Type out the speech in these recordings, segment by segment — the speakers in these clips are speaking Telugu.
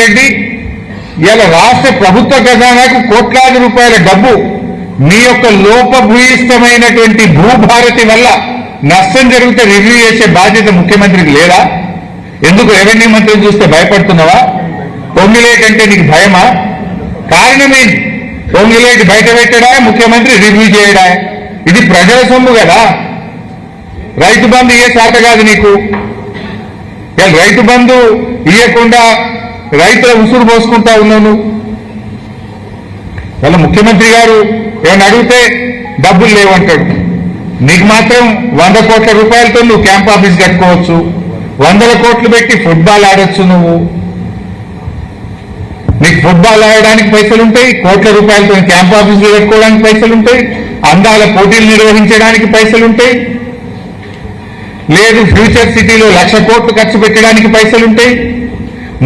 రెడ్డి ఇలా రాష్ట్ర ప్రభుత్వ ఖజానాకు కోట్లాది రూపాయల డబ్బు మీ యొక్క లోపభూయిష్టమైనటువంటి భూభారతి వల్ల నష్టం జరిగితే రివ్యూ చేసే బాధ్యత ముఖ్యమంత్రికి లేదా? ఎందుకు రెవెన్యూ మంత్రిని చూస్తే భయపడుతున్నావా? పొంగిలేటి అంటే నీకు భయమా? కారణమేంటి? పొంగిలేటి బయట పెట్టడా, ముఖ్యమంత్రి రివ్యూ చేయడా? ఇది ప్రజల సొమ్ము కదా. రైతు బంధు ఇయ్యే చేత కాదు నీకు. రైతు బంధు ఇయ్యకుండా రైతుల ఉసురు పోసుకుంటా ఉన్నాను. వాళ్ళ ముఖ్యమంత్రి గారు ఏమైనా అడిగితే డబ్బులు లేవంటాడు. నీకు మాత్రం 100 కోట్ల రూపాయలతో నువ్వు క్యాంప్ ఆఫీస్ కట్టుకోవచ్చు, 100 కోట్లు పెట్టి ఫుట్బాల్ ఆడొచ్చు. నీకు ఫుట్బాల్ ఆడడానికి పైసలు ఉంటాయి, కోట్ల రూపాయలతో క్యాంప్ ఆఫీసులు కట్టుకోవడానికి పైసలు ఉంటాయి, అందాల పోటీలు నిర్వహించడానికి పైసలు ఉంటాయి, లేదు ఫ్యూచర్ సిటీలో 1,00,000 కోట్లు ఖర్చు పెట్టడానికి పైసలుంటాయి,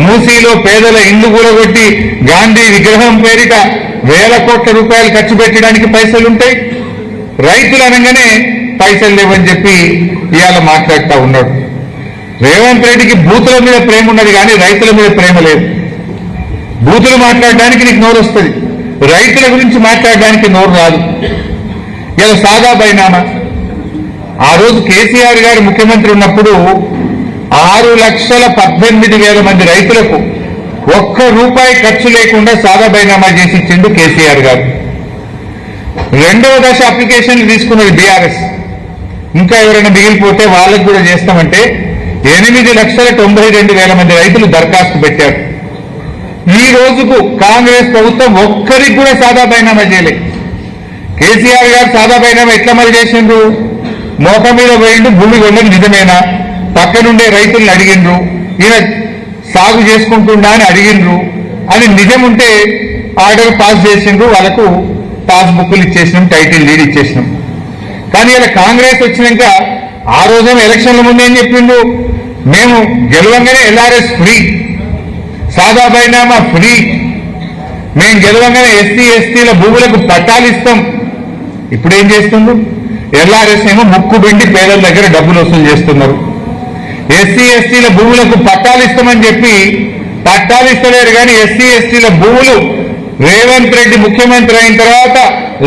మూసీలో పేదల ఇండ్లు కూడగొట్టి గాంధీ విగ్రహం పేరిట 1,000 కోట్ల రూపాయలు ఖర్చు పెట్టడానికి పైసలుంటాయి. రైతులు అనగానే పైసలు లేవని చెప్పి ఇవాళ మాట్లాడుతూ ఉన్నాడు. రేవంత్ రెడ్డికి బూతుల మీద ప్రేమ ఉన్నది కానీ రైతుల మీద ప్రేమ లేదు. బూతులు మాట్లాడడానికి నీకు నోరు వస్తుంది, రైతుల గురించి మాట్లాడడానికి నోరు రాదు. ఇలా సాదా బైనామా. ఆ రోజు కేసీఆర్ గారు ముఖ్యమంత్రి ఉన్నప్పుడు 6,18,000 మంది రైతులకు ₹1 ఖర్చు లేకుండా సాదా బైనామా చేసి ఇచ్చిండు కేసీఆర్ గారు. రెండవ దశ అప్లికేషన్లు తీసుకున్నది బీఆర్ఎస్. ఇంకా ఎవరైనా మిగిలిపోతే వాళ్ళకు కూడా చేస్తామంటే 8,92,000 మంది రైతులు దరఖాస్తు పెట్టారు. ఈ రోజుకు కాంగ్రెస్ ప్రభుత్వం ఒక్కరికి కూడా సాదా బైనామా చేయలేదు. కేసీఆర్ గారు సాదా బైనామా ఎట్లా మరి చేసిండ్రు? మోక మీద పోయిండు, భూమి కొన్నది నిజమేనా? పక్కనుండే రైతులను అడిగిండ్రు, ఈయన సాగు చేసుకుంటుండా అని అడిగిండ్రు. అని నిజం ఉంటే ఆర్డర్ పాస్ చేసిండ్రు, వాళ్ళకు పాస్బుక్లు ఇచ్చేసినాం, టైటిల్ డీడ్ ఇచ్చేసినాం. కానీ ఇలా కాంగ్రెస్ వచ్చినాక ఆ రోజేమో ఎలక్షన్ల ముందు ఏం చెప్పిండు? మేము గెలవంగానే ఎల్ఆర్ఎస్ ఫ్రీ, సాదా బైనామా ఫ్రీ, మేము గెలవంగానే ఎస్సీల భూములకు పట్టాలు ఇస్తాం. ఇప్పుడు ఏం చేస్తుండ్రు? ఎల్ఆర్ఎస్ ఏమో ముక్కు పిండి పేదల దగ్గర డబ్బులు వసూలు చేస్తున్నారు. ఎస్సీల భూములకు పట్టాలు ఇస్తామని చెప్పి పట్టాలు ఇస్తలేరు. కానీ ఎస్సీల భూములు రేవంత్ రెడ్డి ముఖ్యమంత్రి అయిన తర్వాత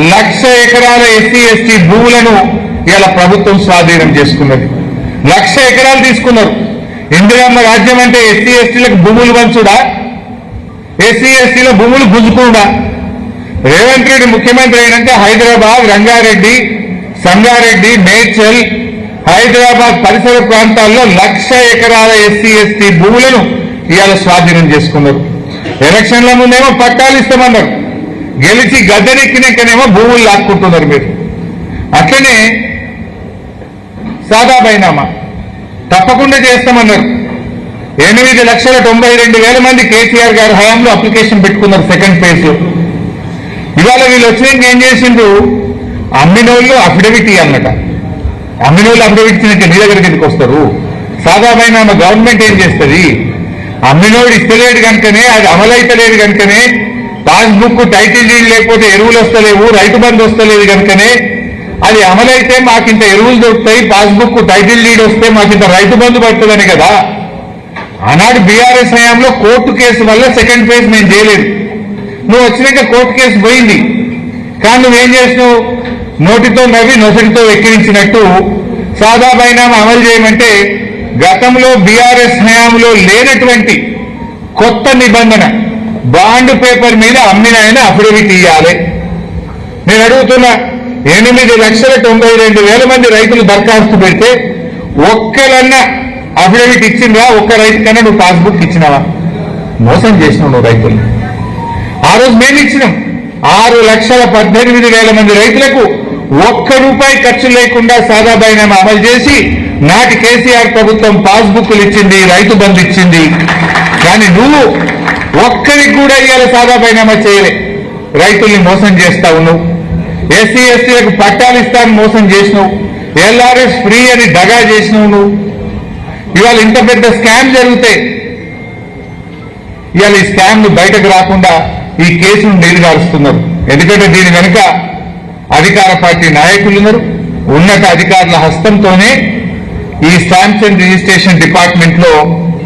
1,00,000 ఎకరాల ఎస్సీ భూములను ఇలా ప్రభుత్వం స్వాధీనం చేసుకున్నది. 1,00,000 ఎకరాలు తీసుకున్నారు. ఇందిరమ్మ రాజ్యం అంటే ఎస్సీలకు భూములు పంచుడా, ఎస్సీల భూములు గుంజుకుడా? రేవంత్ రెడ్డి ముఖ్యమంత్రి అయినాక హైదరాబాద్, రంగారెడ్డి, సంగారెడ్డి, మేడ్చల్, హైదరాబాద్ పరిసర ప్రాంతాల్లో 1,00,000 ఎకరాల ఎస్సీ భూములను ఇవాళ స్వాధీనం చేసుకున్నారు. ఎలక్షన్ల ముందేమో పట్టాలు ఇస్తామన్నారు, గెలిచి గద్దెనెక్కినాకనేమో భూములు లాక్కుంటున్నారు మీరు. అట్లనే సాదా బైనామా తప్పకుండా చేస్తామన్నారు. 8,92,000 మంది కేసీఆర్ గారి హయాంలో అప్లికేషన్ పెట్టుకున్నారు సెకండ్ ఫేజ్ లో. ఇవాళ వీళ్ళు వచ్చినాక ఏం చేసిండ్రు? అమ్మినోళ్ళు అఫిడవిట్ ఇవ్వాలన్నట. అమ్మినోళ్ళు అఫిడవిట్ ఇచ్చినాక నీ దగ్గరికి ఎందుకు వస్తారు? సాదా బైనామా గవర్నమెంట్ ఏం చేస్తుంది? అమ్మినోడు ఇస్తలేడు కనుకనే, అది అమలైతలేదు కనుకనే, పాస్బుక్ టైటిల్ డీడ్ లేకపోతే ఎరువులు వస్తలేవు, రైతు బంధు వస్తలేదు కనుకనే, అది అమలైతే మాకింత ఎరువులు దొరుకుతాయి, పాస్బుక్ టైటిల్ డీడ్ వస్తే మాకింత రైతు బంధు పడుతుందని కదా. ఆనాడు బీఆర్ఎస్ హయాంలో కోర్టు కేసు వల్ల సెకండ్ ఫేజ్ మేము చేయలేదు. నువ్వు వచ్చినాక కోర్టు కేసు పోయింది. కానీ నువ్వేం చేసినావు? నోటితో నవ్వి నొసటితో వెక్కిరించినట్టు సాదా బైనామా అమలు చేయమంటే గతంలో బీఆర్ఎస్ హయాంలో లేనటువంటి కొత్త నిబంధన, బాండ్ పేపర్ మీద అమ్మిన ఆయన అఫిడవిట్ ఇవ్వాలి. నేను అడుగుతున్నా, 8,92,000 మంది రైతులు దరఖాస్తు పెడితే ఒక్కలన్నా అఫిడవిట్ ఇచ్చిందా? ఒక్క రైతు కన్నా నువ్వు పాస్బుక్ ఇచ్చినావా? మోసం చేసినావు నువ్వు రైతులు. ఆ రోజు మేము ఇచ్చినాం. 6,18,000 మంది రైతులకు ₹1 ఖర్చు లేకుండా సాదా బైనామా అమలు చేసి నాటి కేసీఆర్ ప్రభుత్వం పాస్బుక్లు ఇచ్చింది, రైతు బంధు ఇచ్చింది. కానీ నువ్వు ఒక్కరికి కూడా ఇవాళ సాదా బైనామా చేయలే. రైతుల్ని మోసం చేస్తా ఉన్నావు. ఎస్సీలకు పట్టాలు ఇస్తాను మోసం చేసినావు. ఎల్ఆర్ఎస్ ఫ్రీ అని దగా చేసినావు నువ్వు. ఇవాళ ఇంత పెద్ద స్కామ్ జరిగితే ఇవాళ ఈ స్కామ్ ను బయటకు రాకుండా ఈ కేసును నీరుగారుస్తున్నారు. ఎందుకంటే దీని వెనుక అధికార పార్టీ నాయకులు ఉన్నారు. ఉన్నత అధికారుల హస్తంతోనే ఈ స్టాంప్స్ అండ్ రిజిస్ట్రేషన్ డిపార్ట్మెంట్ లో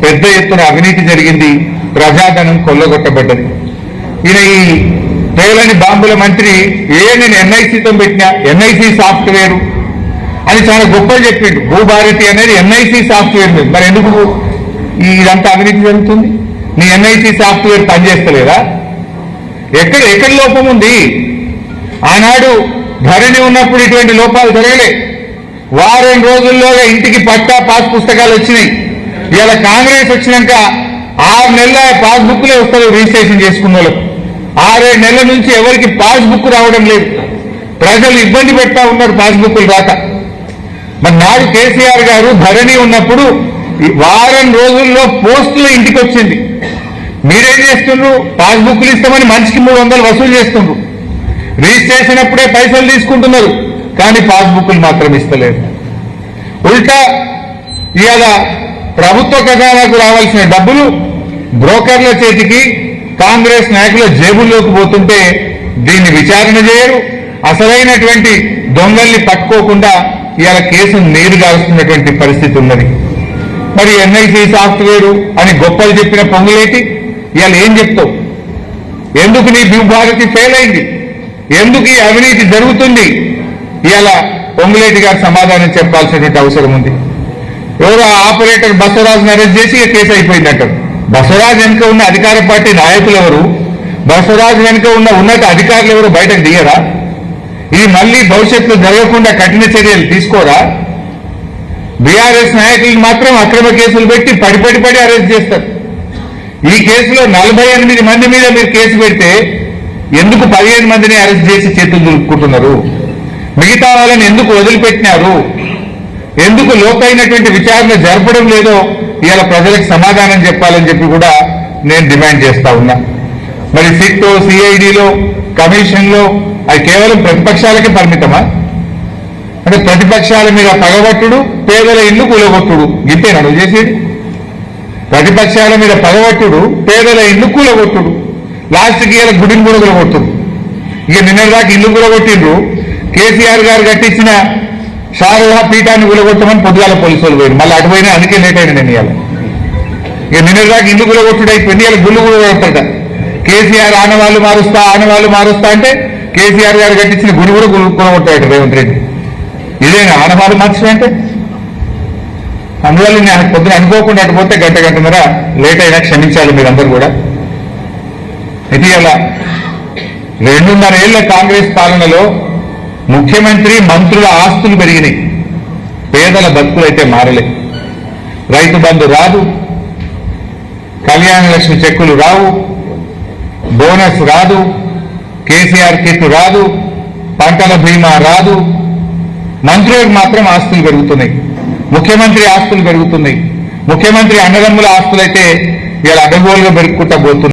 పెద్ద ఎత్తున అవినీతి జరిగింది. ప్రజాధనం కొల్లగొట్టబడ్డది. ఈయన ఈ పేలని బాంబుల మంత్రి నేను ఎన్ఐసితో పెట్టినా, ఎన్ఐసి సాఫ్ట్వేర్ అని చాలా గొప్పలు చెప్పిండు. భూభారతి అనేది ఎన్ఐసి సాఫ్ట్వేర్ మీద. మరి ఎందుకు ఇదంతా అవినీతి జరుగుతుంది? నీ ఎన్ఐసి సాఫ్ట్వేర్ పనిచేస్తలేదా? ఎక్కడ లోపం ఉంది? ఆనాడు ధరణి ఉన్నప్పుడు ఇటువంటి లోపాలు జరగలే. వారం రోజుల్లోగా ఇంటికి పట్టా పాస్ పుస్తకాలు వచ్చినాయి. ఇవాళ కాంగ్రెస్ వచ్చినాక 6 నెలల పాస్బుక్లే వస్తారు రిజిస్ట్రేషన్ చేసుకున్న వాళ్ళకు. 6-7 నెలల నుంచి ఎవరికి పాస్బుక్ రావడం లేదు. ప్రజలు ఇబ్బంది పెడతా ఉన్నారు పాస్బుక్లు రాక. మరి నాడు కేసీఆర్ గారు ధరణి ఉన్నప్పుడు వారం రోజుల్లో పోస్టులు ఇంటికి వచ్చింది. మీరేం చేస్తున్నారు? పాస్బుక్లు ఇస్తామని మనిషికి 300 వసూలు చేస్తున్నారు. రిజిస్ట్రేషన్ అప్పుడే పైసలు తీసుకుంటున్నారు, కానీ పాస్బుక్లు మాత్రం ఇస్తలేదు. ఉల్టా ఇవాళ ప్రభుత్వ ఖజానాకు రావాల్సిన డబ్బులు బ్రోకర్ల చేతికి, కాంగ్రెస్ నాయకుల జేబుల్లోకి పోతుంటే దీన్ని విచారణ చేయరు. అసలైనటువంటి దొంగల్ని పట్టుకోకుండా ఇవాళ కేసు నీరు గారుస్తున్నటువంటి పరిస్థితి ఉన్నది. మరి ఎన్ఐసి సాఫ్ట్వేర్ అని గొప్పలు చెప్పిన పొంగులేటి ఇవాళ ఏం చెప్తావు? ఎందుకు నీ భూభారతి ఫెయిల్ అయింది? ఎందుకు ఈ అవినీతి జరుగుతుంది? ఇవాళ పొంగులేటి గారు సమాధానం చెప్పాల్సినటువంటి అవసరం ఉంది. ఎవరో ఆపరేటర్ బసవరాజుని అరెస్ట్ చేసి కేసు అయిపోయిందంటారు. బసవరాజు వెనుక ఉన్న అధికార పార్టీ నాయకులు ఎవరు? బసవరాజు వెనుక ఉన్న ఉన్నత అధికారులు ఎవరు బయటకు దిగరా? ఇది మళ్లీ భవిష్యత్తులో జరగకుండా కఠిన చర్యలు తీసుకోరా? బీఆర్ఎస్ నాయకులు మాత్రం అక్రమ కేసులు పెట్టి పడి అరెస్ట్ చేస్తారు. ఈ కేసులో 48 మంది మీద మీరు కేసు పెడితే ఎందుకు 15 మందిని అరెస్ట్ చేసి చేతులు దులుపుకుంటున్నారు? మిగతా వాళ్ళని ఎందుకు వదిలిపెట్టినారు? ఎందుకు లోతైనటువంటి విచారణ జరపడం లేదో ఇవాళ ప్రజలకు సమాధానం చెప్పాలని చెప్పి కూడా నేను డిమాండ్ చేస్తా ఉన్నా. మరి సిట్, సిఐడిలో, కమిషన్లో అది కేవలం ప్రతిపక్షాలకే పరిమితమా? అంటే ప్రతిపక్షాల మీద పగబట్టుడు, పేదల ఇల్లు కూలగొట్టుడు, ఇంతేనా నువ్వు చేసేది? ప్రతిపక్షాల మీద పగబట్టుడు, పేదల ఇల్లు కూలగొట్టుడు, లాస్ట్కి ఇలా గుడిని కూడా కూలగొట్టుడు. ఇక నిన్నటిదాకా ఇల్లు కూలగొట్టిండ్రు. కేసీఆర్ గారు కట్టించిన శారదా పీఠాన్ని కూలగొట్టమని పొద్దుగాల పోలీసులు పోయింది. మళ్ళీ అటు పోయినా, అందుకే లేట్ అయినా నేను ఇవాళ. ఇక నిన్నటిదాకా ఇల్లు కూలగొట్టుడు అయిపోయింది, ఇలా గుళ్ళు కూడా కొడతాడ. కేసీఆర్ ఆనవాళ్ళు మారుస్తా అంటే కేసీఆర్ గారు కట్టించిన గుడి కూడా కూలగొట్టాడు రేవంత్ రెడ్డి. ఇదేనా ఆనవాళ్ళు మార్చడం అంటే? అందువల్ల నేను పొద్దున అనుకోకుండా అటుపోతే గంటన్నర లేట్ అయినా క్షమించాలి మీరందరూ కూడా. ఇటీవల 2.5 ఏళ్ల కాంగ్రెస్ పాలనలో ముఖ్యమంత్రి, మంత్రుల ఆస్తులు పెరిగినాయి, పేదల బతుకులు అయితే మారలే. రైతు బంధు రాదు, కళ్యాణ లక్ష్మి చెక్కులు రావు, బోనస్ రాదు, కేసీఆర్ కిట్ రాదు, పంటల బీమా రాదు. మంత్రులకు మాత్రం ఆస్తులు పెరుగుతున్నాయి, ముఖ్యమంత్రి ఆస్తులు పెరుగుతున్నాయి. ముఖ్యమంత్రి అన్నదమ్ముల ఆస్తులైతే ఇలా అడ్డగోలుగా పెరుగుకుంటా పోతున్నాయి.